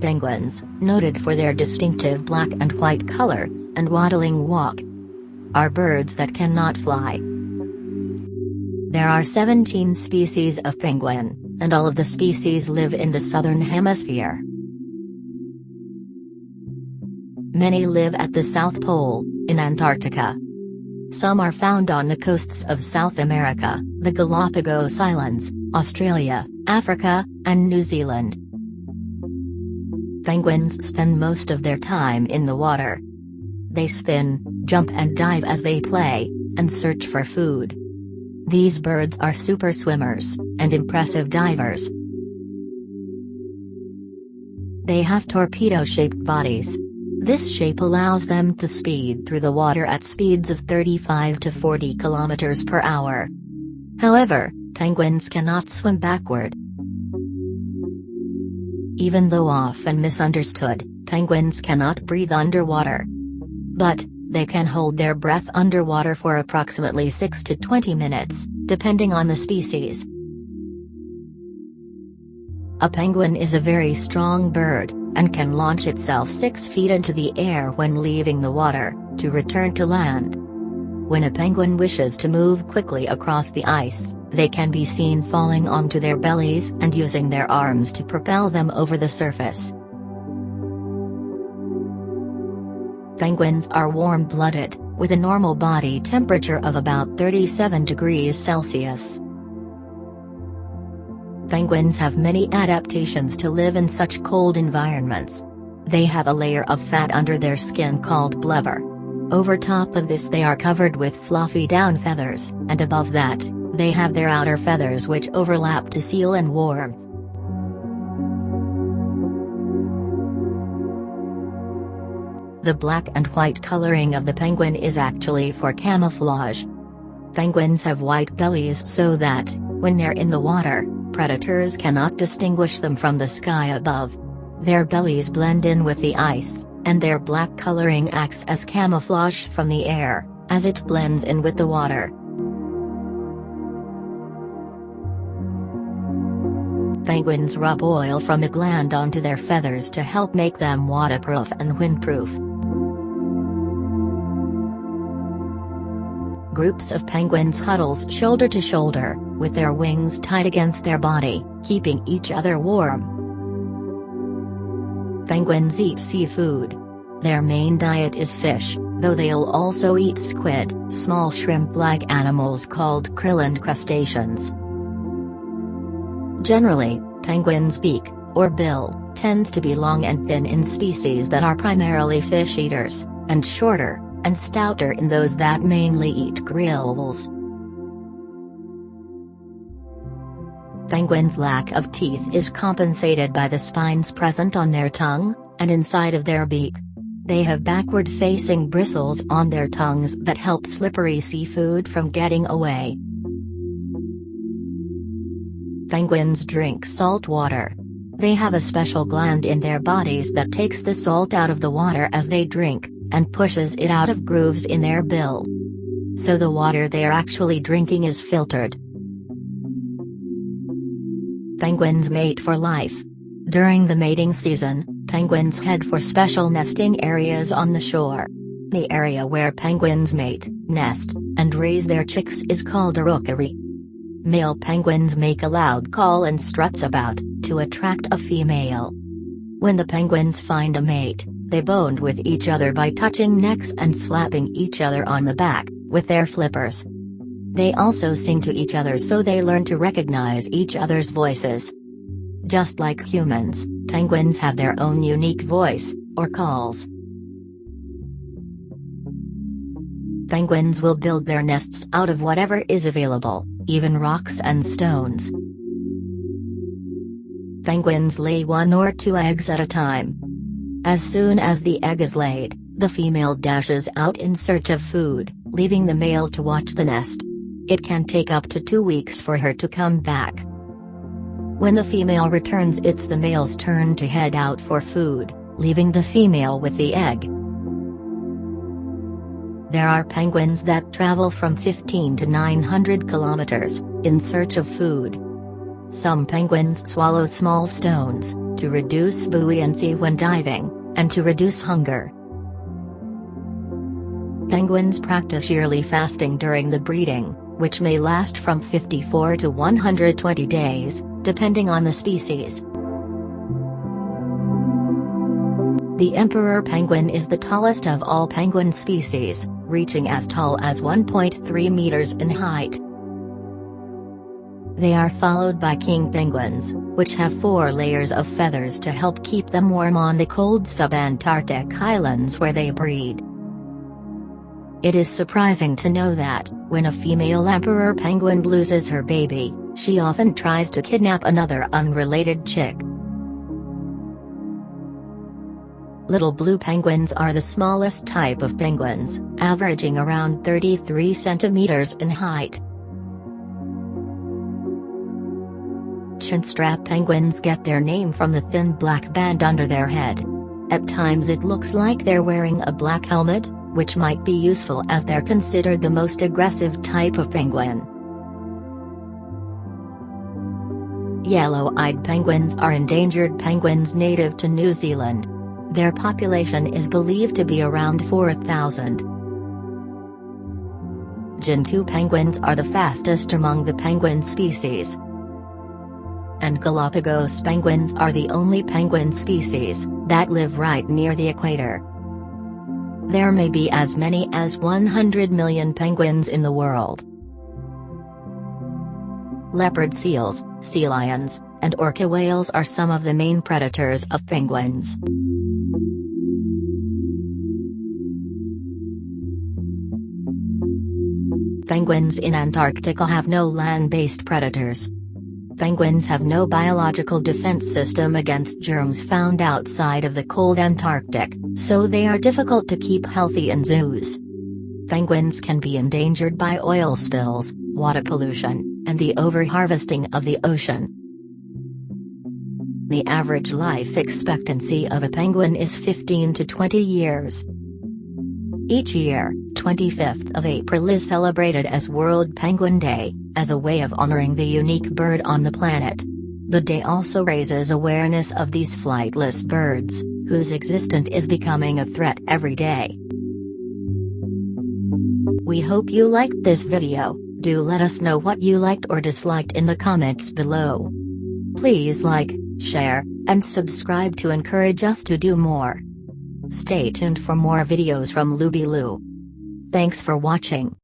Penguins, noted for their distinctive black and white color, and waddling walk, are birds that cannot fly. There are 17 species of penguin, and all of the species live in the southern hemisphere. Many live at the South Pole, in Antarctica. Some are found on the coasts of South America, the Galapagos Islands, Australia, Africa, and New Zealand. Penguins spend most of their time in the water. They spin, jump and dive as they play, and search for food. These birds are super swimmers, and impressive divers. They have torpedo-shaped bodies. This shape allows them to speed through the water at speeds of 35 to 40 kilometers per hour. However, penguins cannot swim backward. Even though often misunderstood, penguins cannot breathe underwater. But, they can hold their breath underwater for approximately 6 to 20 minutes, depending on the species. A penguin is a very strong bird, and can launch itself 6 feet into the air when leaving the water, to return to land. When a penguin wishes to move quickly across the ice, they can be seen falling onto their bellies and using their arms to propel them over the surface. Penguins are warm-blooded, with a normal body temperature of about 37 degrees Celsius. Penguins have many adaptations to live in such cold environments. They have a layer of fat under their skin called blubber. Over top of this they are covered with fluffy down feathers, and above that, they have their outer feathers which overlap to seal in warmth. The black and white coloring of the penguin is actually for camouflage. Penguins have white bellies so that, when they're in the water, predators cannot distinguish them from the sky above. Their bellies blend in with the ice, and their black coloring acts as camouflage from the air, as it blends in with the water. Penguins rub oil from a gland onto their feathers to help make them waterproof and windproof. Groups of penguins huddles shoulder to shoulder, with their wings tied against their body, keeping each other warm. Penguins eat seafood. Their main diet is fish, though they'll also eat squid, small shrimp-like animals called krill and crustaceans. Generally, penguins' beak, or bill, tends to be long and thin in species that are primarily fish eaters, and shorter and stouter in those that mainly eat grills. Penguins' lack of teeth is compensated by the spines present on their tongue, and inside of their beak. They have backward-facing bristles on their tongues that help slippery seafood from getting away. Penguins drink salt water. They have a special gland in their bodies that takes the salt out of the water as they drink, and pushes it out of grooves in their bill. So the water they are actually drinking is filtered. Penguins mate for life. During the mating season, penguins head for special nesting areas on the shore. The area where penguins mate, nest, and raise their chicks is called a rookery. Male penguins make a loud call and struts about, to attract a female. When the penguins find a mate, they bond with each other by touching necks and slapping each other on the back, with their flippers. They also sing to each other so they learn to recognize each other's voices. Just like humans, penguins have their own unique voice, or calls. Penguins will build their nests out of whatever is available, even rocks and stones. Penguins lay 1 or 2 eggs at a time. As soon as the egg is laid, the female dashes out in search of food, leaving the male to watch the nest. It can take up to 2 weeks for her to come back. When the female returns, it's the male's turn to head out for food, leaving the female with the egg. There are penguins that travel from 15 to 900 kilometers, in search of food. Some penguins swallow small stones, to reduce buoyancy when diving, and to reduce hunger. Penguins practice yearly fasting during the breeding, which may last from 54 to 120 days, depending on the species. The emperor penguin is the tallest of all penguin species, reaching as tall as 1.3 meters in height. They are followed by king penguins, which have 4 layers of feathers to help keep them warm on the cold subantarctic islands where they breed. It is surprising to know that, when a female emperor penguin loses her baby, she often tries to kidnap another unrelated chick. Little blue penguins are the smallest type of penguins, averaging around 33 centimeters in height. Chinstrap penguins get their name from the thin black band under their head. At times it looks like they're wearing a black helmet, which might be useful as they're considered the most aggressive type of penguin. Yellow-eyed penguins are endangered penguins native to New Zealand. Their population is believed to be around 4,000. Gentoo penguins are the fastest among the penguin species. And Galapagos penguins are the only penguin species that live right near the equator. There may be as many as 100 million penguins in the world. Leopard seals, sea lions, and orca whales are some of the main predators of penguins. Penguins in Antarctica have no land-based predators. Penguins have no biological defense system against germs found outside of the cold Antarctic, so they are difficult to keep healthy in zoos. Penguins can be endangered by oil spills, water pollution, and the overharvesting of the ocean. The average life expectancy of a penguin is 15 to 20 years. Each year, 25th of April is celebrated as World Penguin Day, as a way of honoring the unique bird on the planet. The day also raises awareness of these flightless birds, whose existence is becoming a threat every day. We hope you liked this video. Do let us know what you liked or disliked in the comments below. Please like, share, and subscribe to encourage us to do more. Stay tuned for more videos from Looby Loo. Thanks for watching.